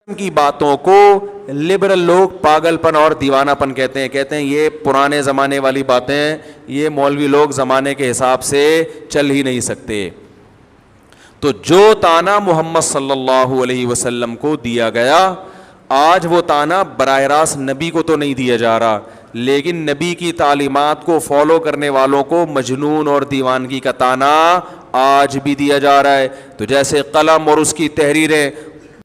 کی باتوں کو لبرل لوگ پاگل پن اور دیوانہ پن کہتے ہیں یہ پرانے زمانے والی باتیں، یہ مولوی لوگ زمانے کے حساب سے چل ہی نہیں سکتے. تو جو تانا محمد صلی اللہ علیہ وسلم کو دیا گیا، آج وہ تانا براہ راست نبی کو تو نہیں دیا جا رہا، لیکن نبی کی تعلیمات کو فالو کرنے والوں کو مجنون اور دیوانگی کا تانا آج بھی دیا جا رہا ہے. تو جیسے قلم اور اس کی تحریریں.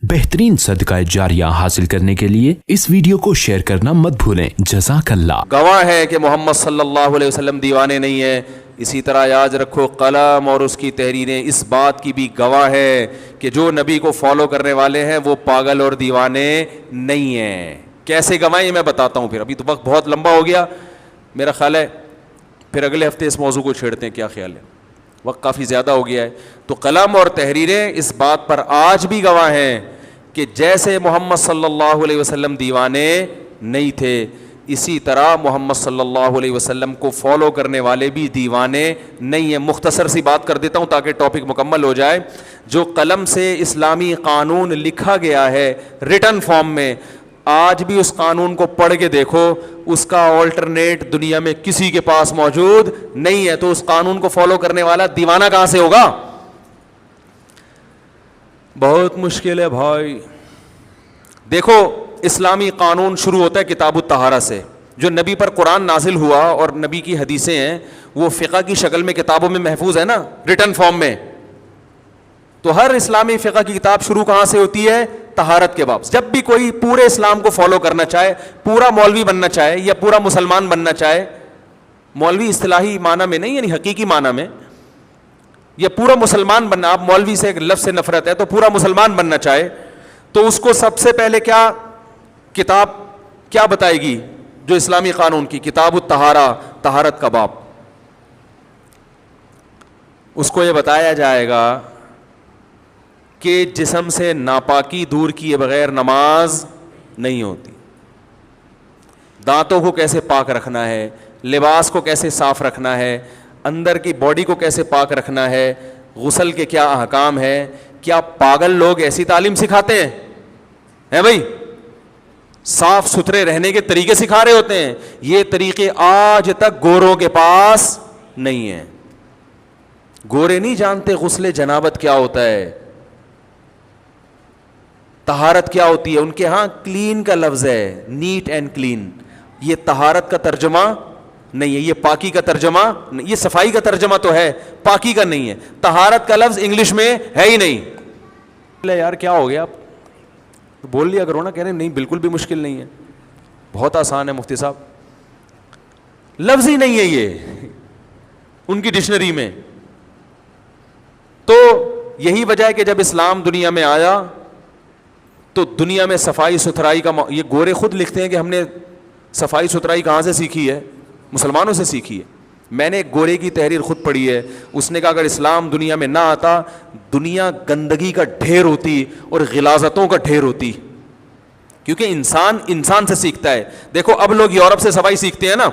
بہترین صدقہ جاریہ حاصل کرنے کے لیے اس ویڈیو کو شیئر کرنا مت بھولیں. جزاک اللہ. گواہ ہے کہ محمد صلی اللہ علیہ وسلم دیوانے نہیں ہیں. اسی طرح یاد رکھو قلم اور اس کی تحریریں اس بات کی بھی گواہ ہے کہ جو نبی کو فالو کرنے والے ہیں وہ پاگل اور دیوانے نہیں ہیں. کیسے گواہ یہ میں بتاتا ہوں. پھر ابھی تو وقت بہت لمبا ہو گیا، میرا خیال ہے پھر اگلے ہفتے اس موضوع کو چھیڑتے ہیں. کیا خیال ہے؟ وقت کافی زیادہ ہو گیا ہے. تو قلم اور تحریریں اس بات پر آج بھی گواہ ہیں کہ جیسے محمد صلی اللہ علیہ وسلم دیوانے نہیں تھے، اسی طرح محمد صلی اللہ علیہ وسلم کو فالو کرنے والے بھی دیوانے نہیں ہیں. مختصر سی بات کر دیتا ہوں تاکہ ٹاپک مکمل ہو جائے. جو قلم سے اسلامی قانون لکھا گیا ہے ریٹن فارم میں، آج بھی اس قانون کو پڑھ کے دیکھو، اس کا آلٹرنیٹ دنیا میں کسی کے پاس موجود نہیں ہے. تو اس قانون کو فالو کرنے والا دیوانہ کہاں سے ہوگا؟ بہت مشکل ہے بھائی. دیکھو اسلامی قانون شروع ہوتا ہے کتاب الطہارہ سے. جو نبی پر قرآن نازل ہوا اور نبی کی حدیثیں ہیں وہ فقہ کی شکل میں کتابوں میں محفوظ ہے نا، ریٹن فارم میں. تو ہر اسلامی فقہ کی کتاب شروع کہاں سے ہوتی ہے؟ طہارت کے باب. جب بھی کوئی پورے اسلام کو فالو کرنا چاہے، پورا مولوی بننا چاہے یا پورا مسلمان بننا چاہے، مولوی اصطلاحی معنی میں نہیں یعنی حقیقی معنی میں، یا پورا مسلمان بننا، آپ مولوی سے ایک لفظ سے نفرت ہے تو پورا مسلمان بننا چاہے، تو اس کو سب سے پہلے کیا کتاب کیا بتائے گی؟ جو اسلامی قانون کی کتاب الطہارہ، طہارت کا باب. اس کو یہ بتایا جائے گا کہ جسم سے ناپاکی دور کیے بغیر نماز نہیں ہوتی، دانتوں کو کیسے پاک رکھنا ہے، لباس کو کیسے صاف رکھنا ہے، اندر کی باڈی کو کیسے پاک رکھنا ہے، غسل کے کیا احکام ہے. کیا پاگل لوگ ایسی تعلیم سکھاتے ہیں بھائی؟ صاف ستھرے رہنے کے طریقے سکھا رہے ہوتے ہیں. یہ طریقے آج تک گوروں کے پاس نہیں ہیں. گورے نہیں جانتے غسل جنابت کیا ہوتا ہے، طہارت کیا ہوتی ہے. ان کے ہاں کلین کا لفظ ہے، نیٹ اینڈ کلین. یہ طہارت کا ترجمہ نہیں ہے، یہ پاکی کا ترجمہ، یہ صفائی کا ترجمہ تو ہے، پاکی کا نہیں ہے. طہارت کا لفظ انگلش میں ہے ہی نہیں. یار کیا ہو گیا؟ آپ بول لیا کرو نا. کہہ رہے نہیں بالکل بھی مشکل نہیں ہے، بہت آسان ہے مفتی صاحب. لفظ ہی نہیں ہے یہ ان کی ڈکشنری میں. تو یہی وجہ ہے کہ جب اسلام دنیا میں آیا تو دنیا میں صفائی ستھرائی کا یہ گورے خود لکھتے ہیں کہ ہم نے صفائی ستھرائی کہاں سے سیکھی ہے؟ مسلمانوں سے سیکھی ہے. میں نے ایک گورے کی تحریر خود پڑھی ہے. اس نے کہا اگر اسلام دنیا میں نہ آتا، دنیا گندگی کا ڈھیر ہوتی اور غلاظتوں کا ڈھیر ہوتی، کیونکہ انسان سے سیکھتا ہے. دیکھو اب لوگ یورپ سے صفائی سیکھتے ہیں نا،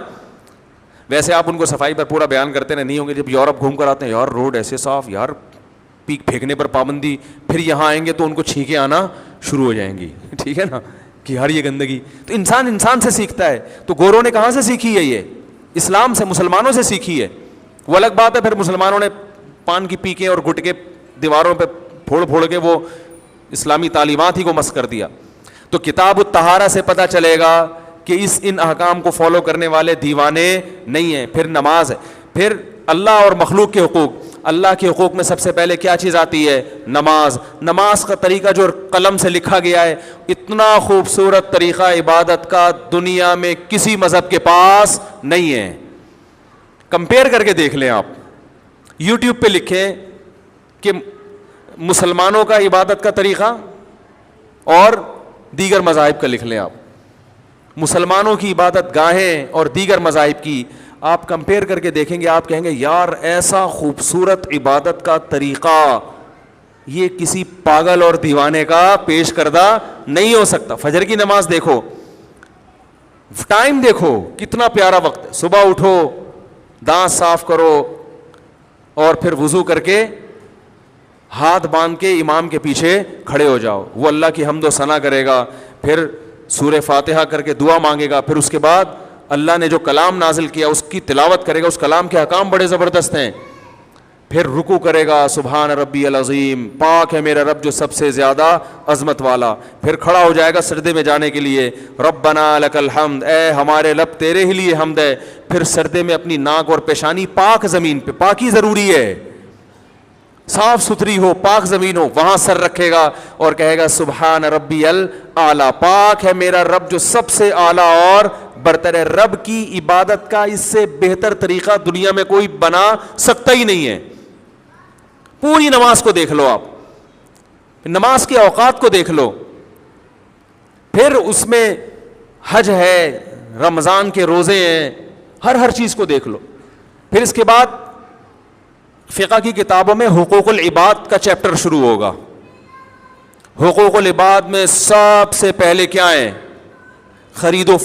ویسے آپ ان کو صفائی پر پورا بیان کرتے نہیں ہوں گے. جب یورپ گھوم کر آتے ہیں، یار روڈ ایسے صاف، یار پیک پھینکنے پر پابندی، پھر یہاں آئیں گے تو ان کو چھینکیں آنا شروع ہو جائیں گی. ٹھیک ہے نا، کہ یار یہ گندگی. تو انسان سے سیکھتا ہے. تو گوروں نے کہاں سے سیکھی ہے؟ یہ اسلام سے، مسلمانوں سے سیکھی ہے. وہ الگ بات ہے پھر مسلمانوں نے پان کی پیکیں اور گٹکے دیواروں پہ پھوڑ کے وہ اسلامی تعلیمات ہی کو مس کر دیا. تو کتاب الطہارہ سے پتہ چلے گا کہ ان احکام کو فالو کرنے والے دیوانے نہیں ہیں. پھر نماز ہے. پھر اللہ اور مخلوق کے حقوق. اللہ کے حقوق میں سب سے پہلے کیا چیز آتی ہے؟ نماز. نماز کا طریقہ جو قلم سے لکھا گیا ہے، اتنا خوبصورت طریقہ عبادت کا دنیا میں کسی مذہب کے پاس نہیں ہے. کمپیئر کر کے دیکھ لیں آپ. یوٹیوب پہ لکھیں کہ مسلمانوں کا عبادت کا طریقہ اور دیگر مذاہب کا، لکھ لیں آپ مسلمانوں کی عبادت گاہیں اور دیگر مذاہب کی. آپ کمپیئر کر کے دیکھیں گے، آپ کہیں گے یار ایسا خوبصورت عبادت کا طریقہ یہ کسی پاگل اور دیوانے کا پیش کردہ نہیں ہو سکتا. فجر کی نماز دیکھو، ٹائم دیکھو کتنا پیارا وقت ہے. صبح اٹھو، دانت صاف کرو اور پھر وضو کر کے ہاتھ باندھ کے امام کے پیچھے کھڑے ہو جاؤ, وہ اللہ کی حمد و ثنا کرے گا, پھر سورہ فاتحہ کر کے دعا مانگے گا, پھر اس کے بعد اللہ نے جو کلام نازل کیا اس کی تلاوت کرے گا, اس کلام کے احکام بڑے زبردست ہیں, پھر رکوع کرے گا, سبحان ربی العظیم, پاک ہے میرا رب جو سب سے زیادہ عظمت والا, پھر کھڑا ہو جائے گا سجدے میں جانے کے لیے, ربنا لک الحمد, اے ہمارے رب تیرے ہی لیے حمد ہے, پھر سجدے میں اپنی ناک اور پیشانی پاک زمین پہ, پاکی ضروری ہے, صاف ستھری ہو, پاک زمین ہو, وہاں سر رکھے گا اور کہے گا سبحان ربی الاعلیٰ, پاک ہے میرا رب جو سب سے اعلیٰ اور برتر ہے. رب کی عبادت کا اس سے بہتر طریقہ دنیا میں کوئی بنا سکتا ہی نہیں ہے. پوری نماز کو دیکھ لو, آپ نماز کے اوقات کو دیکھ لو, پھر اس میں حج ہے, رمضان کے روزے ہیں, ہر چیز کو دیکھ لو. پھر اس کے بعد فقہ کی کتابوں میں حقوق العباد کا چیپٹر شروع ہوگا. حقوق العباد میں سب سے پہلے کیا ہیں؟ خرید و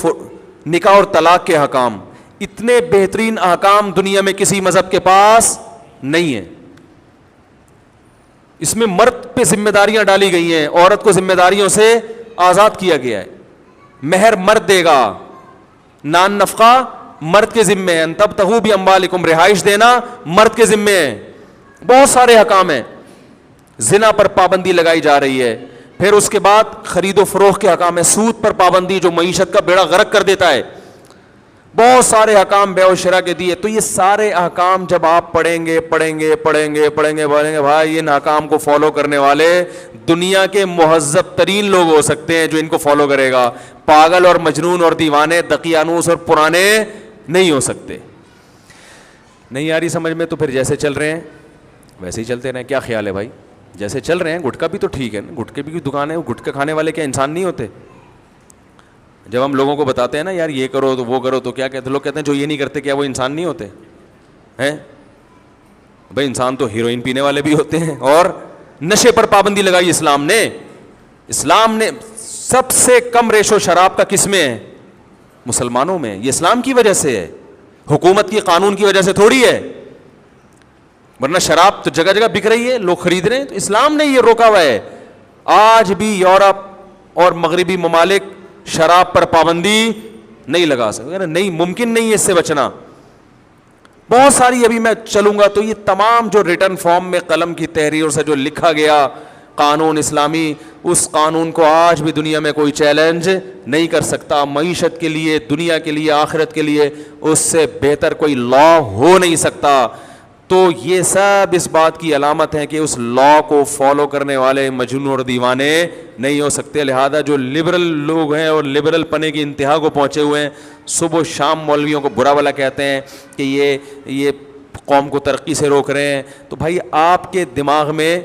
نکاح اور طلاق کے احکام. اتنے بہترین احکام دنیا میں کسی مذہب کے پاس نہیں ہیں. اس میں مرد پہ ذمہ داریاں ڈالی گئی ہیں, عورت کو ذمہ داریوں سے آزاد کیا گیا ہے. مہر مرد دے گا, نان نفقہ مرد کے ذمے ہیں, تبتغوا باموالکم, رہائش دینا مرد کے ذمے ہے. بہت سارے حکام ہیں. زنا پر پابندی لگائی جا رہی ہے. پھر اس کے بعد خرید و فروخت کے حکام ہیں, سود پر پابندی جو معیشت کا بیڑا غرق کر دیتا ہے. بہت سارے حکام بیع و شرا کے دیے. تو یہ سارے احکام جب آپ پڑھیں گے بھائی, ان احکام کو فالو کرنے والے دنیا کے مہذب ترین لوگ ہو سکتے ہیں جو ان کو فالو کرے گا. پاگل اور مجنون اور دیوانے, دقیانوس اور پرانے نہیں ہو سکتے. نہیں آ رہی سمجھ میں؟ تو پھر جیسے چل رہے ہیں ویسے ہی چلتے رہیں. کیا خیال ہے بھائی؟ جیسے چل رہے ہیں, گٹکا بھی تو ٹھیک ہے نا, گٹکے بھی دکان ہے, گٹکا کھانے والے کیا انسان نہیں ہوتے؟ جب ہم لوگوں کو بتاتے ہیں نا یار یہ کرو تو وہ کرو, تو کیا کہتے ہیں لوگ؟ کہتے ہیں جو یہ نہیں کرتے کیا وہ انسان نہیں ہوتے ہیں؟ بھائی انسان تو ہیروئن پینے والے بھی ہوتے ہیں. اور نشے پر پابندی لگائی اسلام نے. اسلام نے سب سے کم ریشو شراب کا کس میں ہے؟ مسلمانوں میں. یہ اسلام کی وجہ سے ہے, حکومت کی قانون کی وجہ سے تھوڑی ہے, ورنہ شراب تو جگہ جگہ بک رہی ہے, لوگ خرید رہے ہیں, تو اسلام نے یہ روکا ہوا ہے. آج بھی یورپ اور مغربی ممالک شراب پر پابندی نہیں لگا سکتے, نہیں ممکن نہیں ہے اس سے بچنا. بہت ساری ابھی میں چلوں گا تو یہ تمام جو ریٹن فارم میں قلم کی تحریر سے جو لکھا گیا قانون اسلامی, اس قانون کو آج بھی دنیا میں کوئی چیلنج نہیں کر سکتا. معیشت کے لیے, دنیا کے لیے, آخرت کے لیے اس سے بہتر کوئی لا ہو نہیں سکتا. تو یہ سب اس بات کی علامت ہے کہ اس لا کو فالو کرنے والے مجنون اور دیوانے نہیں ہو سکتے. لہذا جو لبرل لوگ ہیں اور لبرل پنے کی انتہا کو پہنچے ہوئے ہیں, صبح و شام مولویوں کو برا بھلا کہتے ہیں کہ یہ قوم کو ترقی سے روک رہے ہیں. تو بھائی آپ کے دماغ میں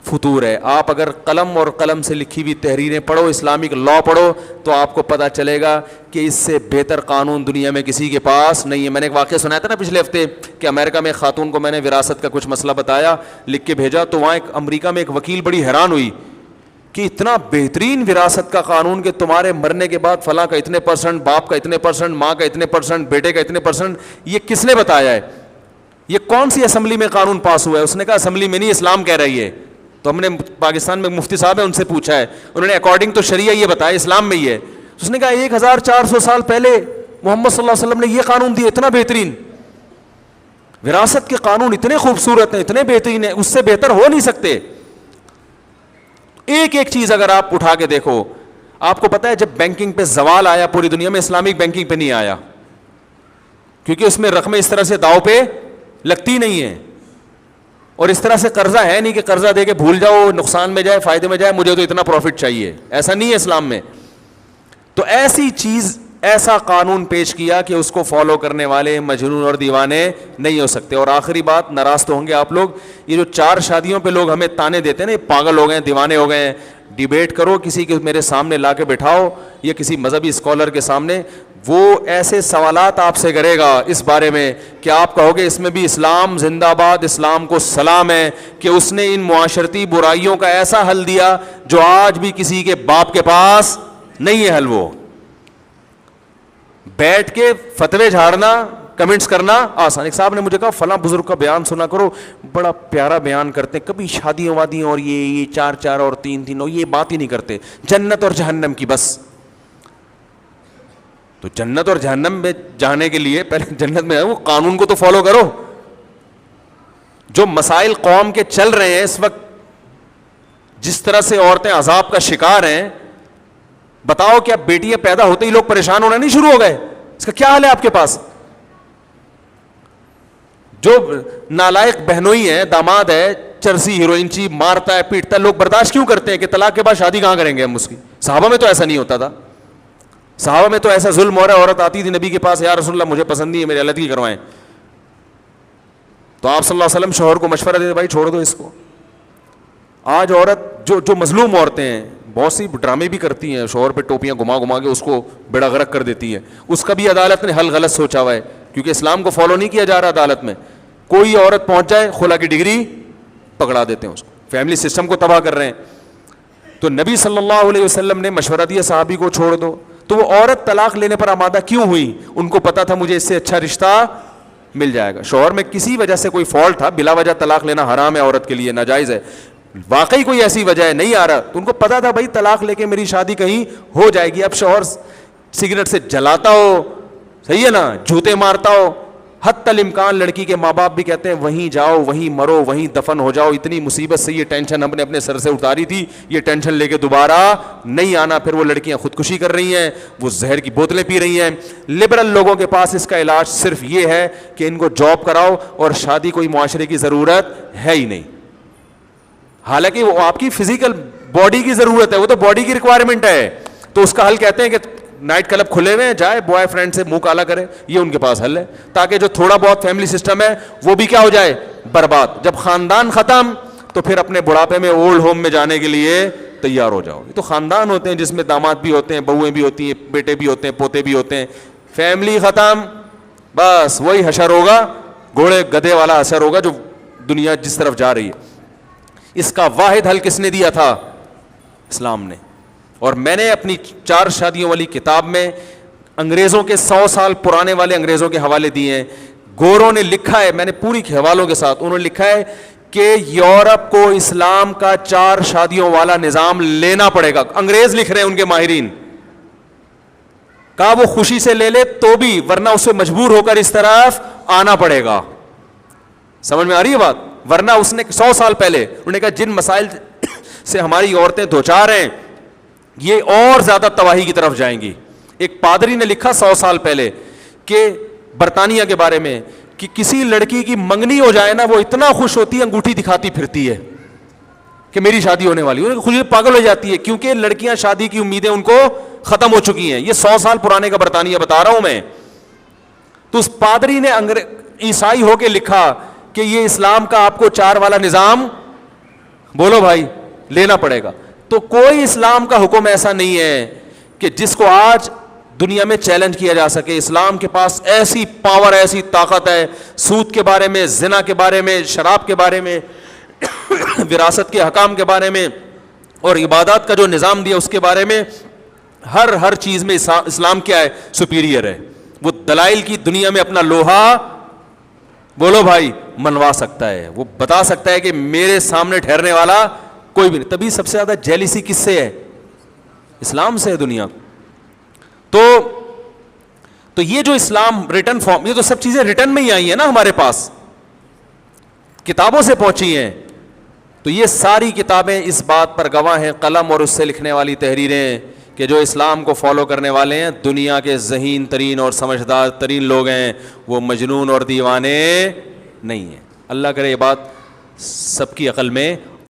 فطور ہے. آپ اگر قلم اور قلم سے لکھی ہوئی تحریریں پڑھو, اسلامک لا پڑھو, تو آپ کو پتہ چلے گا کہ اس سے بہتر قانون دنیا میں کسی کے پاس نہیں ہے. میں نے ایک واقعہ سنایا تھا نا پچھلے ہفتے کہ امریکہ میں ایک خاتون کو میں نے وراثت کا کچھ مسئلہ بتایا, لکھ کے بھیجا, تو وہاں ایک امریکہ میں ایک وکیل بڑی حیران ہوئی کہ اتنا بہترین وراثت کا قانون کہ تمہارے مرنے کے بعد فلاں کا اتنے %, باپ کا اتنے %, ماں کا اتنے %, بیٹے کا اتنے %, یہ کس نے بتایا ہے؟ یہ کون سی اسمبلی میں قانون پاس ہوا ہے؟ اس نے کہا اسمبلی میں نہیں, اسلام کہہ رہی ہے. تو ہم نے پاکستان میں مفتی صاحب ہیں ان سے پوچھا ہے, انہوں نے اکارڈنگ تو شریعہ یہ بتایا, اسلام میں ہی ہے. اس نے کہا 1400 سال پہلے محمد صلی اللہ علیہ وسلم نے یہ قانون دیا, اتنا بہترین. وراثت کے قانون اتنے خوبصورت ہیں, اتنے بہترین ہیں, اس سے بہتر ہو نہیں سکتے. ایک ایک چیز اگر آپ اٹھا کے دیکھو, آپ کو پتا ہے جب بینکنگ پہ زوال آیا پوری دنیا میں, اسلامک بینکنگ پہ نہیں آیا, کیونکہ اس میں رقمیں اس طرح سے داؤ پہ لگتی نہیں ہیں, اور اس طرح سے قرضہ ہے نہیں کہ قرضہ دے کے بھول جاؤ, نقصان میں جائے فائدے میں جائے, مجھے تو اتنا پروفٹ چاہیے, ایسا نہیں ہے اسلام میں. تو ایسی چیز, ایسا قانون پیش کیا کہ اس کو فالو کرنے والے مجنون اور دیوانے نہیں ہو سکتے. اور آخری بات, ناراض تو ہوں گے آپ لوگ, یہ جو 4 شادیوں پہ لوگ ہمیں تانے دیتے ہیں نا, یہ پاگل ہو گئے ہیں, دیوانے ہو گئے ہیں. ڈیبیٹ کرو, کسی کے میرے سامنے لا کے بٹھاؤ یا کسی مذہبی اسکالر کے سامنے, وہ ایسے سوالات آپ سے کرے گا اس بارے میں کہ آپ کہو گے اس میں بھی اسلام زندہ باد, اسلام کو سلام ہے کہ اس نے ان معاشرتی برائیوں کا ایسا حل دیا جو آج بھی کسی کے باپ کے پاس نہیں ہے حل. وہ بیٹھ کے فتوے جھاڑنا کمنٹس کرنا آسان. ایک صاحب نے مجھے کہا فلاں بزرگ کا بیان سنا کرو, بڑا پیارا بیان کرتے ہیں, کبھی شادیوں وادیوں اور یہ 4 اور 3 اور یہ بات ہی نہیں کرتے, جنت اور جہنم کی بس. تو جنت اور جہنم میں جانے کے لیے پہلے جنت میں وہ قانون کو تو فالو کرو. جو مسائل قوم کے چل رہے ہیں اس وقت, جس طرح سے عورتیں عذاب کا شکار ہیں, بتاؤ کیا بیٹیاں پیدا ہوتے ہی لوگ پریشان ہونا نہیں شروع ہو گئے؟ اس کا کیا حل ہے آپ کے پاس؟ جو نالائق بہنوئی ہے, داماد ہے, چرسی ہیروئن چی مارتا ہے پیٹتا ہے, لوگ برداشت کیوں کرتے ہیں کہ طلاق کے بعد شادی کہاں کریں گے ہم اس کی؟ صحابہ میں تو ایسا نہیں ہوتا تھا. صحابہ میں تو ایسا ظلم ہو رہا ہے, عورت آتی تھی نبی کے پاس, یا رسول اللہ مجھے پسند نہیں ہے, میری علیحدگی کروائیں. تو آپ صلی اللہ علیہ وسلم شوہر کو مشورہ دیتے, بھائی چھوڑ دو اس کو. آج عورت جو مظلوم عورتیں ہیں, بہت سی ڈرامے بھی کرتی ہیں, شوہر پہ ٹوپیاں گھما کے اس کو بیڑا غرق کر دیتی ہیں. اس کا بھی عدالت نے حل غلط سوچا ہوا ہے, کیونکہ اسلام کو فالو نہیں کیا جا رہا عدالت میں. کوئی عورت پہنچ جائے خلا کی ڈگری پکڑا دیتے ہیں اس کو, فیملی سسٹم کو تباہ کر رہے ہیں. تو نبی صلی اللہ علیہ وسلم نے مشورہ دیا صحابی کو چھوڑ دو. تو وہ عورت طلاق لینے پر آمادہ کیوں ہوئی؟ ان کو پتا تھا مجھے اس سے اچھا رشتہ مل جائے گا. شوہر میں کسی وجہ سے کوئی فالٹ تھا, بلا وجہ طلاق لینا حرام ہے عورت کے لیے, ناجائز ہے. واقعی کوئی ایسی وجہ ہے نہیں آ رہا, تو ان کو پتا تھا بھائی طلاق لے کے میری شادی کہیں ہو جائے گی. اب شوہر سگریٹ سے جلاتا ہو, صحیح ہے نا, جوتے مارتا ہو, حتی الامکان لڑکی کے ماں باپ بھی کہتے ہیں وہیں جاؤ, وہیں مرو, وہیں دفن ہو جاؤ. اتنی مصیبت سے یہ ٹینشن ہم نے اپنے سر سے اتاری تھی, یہ ٹینشن لے کے دوبارہ نہیں آنا. پھر وہ لڑکیاں خودکشی کر رہی ہیں, وہ زہر کی بوتلیں پی رہی ہیں. لبرل لوگوں کے پاس اس کا علاج صرف یہ ہے کہ ان کو جاب کراؤ, اور شادی کوئی معاشرے کی ضرورت ہے ہی نہیں. حالانکہ وہ آپ کی فزیکل باڈی کی ضرورت ہے, وہ تو باڈی کی ریکوائرمنٹ ہے. تو اس کا حل کہتے ہیں کہ نائٹ کلب کھلے ہوئے ہیں, جائے بوائے فرینڈ سے منہ کالا کرے, یہ ان کے پاس حل ہے. تاکہ جو تھوڑا بہت فیملی سسٹم ہے وہ بھی کیا ہو جائے, برباد. جب خاندان ختم تو پھر اپنے بڑھاپے میں اولڈ ہوم میں جانے کے لیے تیار ہو جاؤ. یہ تو خاندان ہوتے ہیں جس میں داماد بھی ہوتے ہیں, بہویں بھی ہوتی ہیں, بیٹے بھی ہوتے ہیں, پوتے بھی ہوتے ہیں. فیملی ختم, بس وہی حشر ہوگا, گھوڑے گدھے والا حشر ہوگا جو دنیا جس طرف جا رہی ہے. اس کا واحد حل کس نے دیا تھا؟ اسلام نے. اور میں نے اپنی 4 شادیوں والی کتاب میں انگریزوں کے 100 سال پرانے والے انگریزوں کے حوالے دیے ہیں. گوروں نے لکھا ہے, میں نے پوری حوالوں کے ساتھ, انہوں نے لکھا ہے کہ یورپ کو اسلام کا 4 شادیوں والا نظام لینا پڑے گا. انگریز لکھ رہے ہیں, ان کے ماہرین, کہا وہ خوشی سے لے لے تو بھی, ورنہ اسے مجبور ہو کر اس طرف آنا پڑے گا. سمجھ میں آ رہی ہے بات؟ ورنہ اس نے 100 سال پہلے انہوں نے کہا جن مسائل سے ہماری عورتیں دوچار ہیں یہ اور زیادہ تباہی کی طرف جائیں گی. ایک پادری نے لکھا 100 سال پہلے کہ برطانیہ کے بارے میں کہ کسی لڑکی کی منگنی ہو جائے نا, وہ اتنا خوش ہوتی ہے, انگوٹھی دکھاتی پھرتی ہے کہ میری شادی ہونے والی ہے, خود پاگل ہو جاتی ہے, کیونکہ لڑکیاں شادی کی امیدیں ان کو ختم ہو چکی ہیں. یہ 100 سال پرانے کا برطانیہ بتا رہا ہوں میں. تو اس پادری نے عیسائی ہو کے لکھا کہ یہ اسلام کا آپ کو 4 والا نظام, بولو بھائی, لینا پڑے گا. تو کوئی اسلام کا حکم ایسا نہیں ہے کہ جس کو آج دنیا میں چیلنج کیا جا سکے. اسلام کے پاس ایسی پاور, ایسی طاقت ہے, سود کے بارے میں, زنا کے بارے میں, شراب کے بارے میں, وراثت کے حکام کے بارے میں, اور عبادات کا جو نظام دیا اس کے بارے میں, ہر چیز میں اسلام کیا ہے, سپیریئر ہے. وہ دلائل کی دنیا میں اپنا لوہا, بولو بھائی, منوا سکتا ہے. وہ بتا سکتا ہے کہ میرے سامنے ٹھہرنے والا کوئی بھی نہیں. تبھی سب سے زیادہ جیلیسی کس سے ہے؟ اسلام سے ہے دنیا. تو یہ جو اسلام ریٹن فارم, یہ تو سب چیزیں ریٹن میں ہی آئی ہیں نا, ہمارے پاس کتابوں سے پہنچی ہیں. تو یہ ساری کتابیں اس بات پر گواہ ہیں, قلم اور اس سے لکھنے والی تحریریں, کہ جو اسلام کو فالو کرنے والے ہیں دنیا کے ذہین ترین اور سمجھدار ترین لوگ ہیں, وہ مجنون اور دیوانے نہیں ہیں. اللہ کرے یہ بات سب کی عقل میں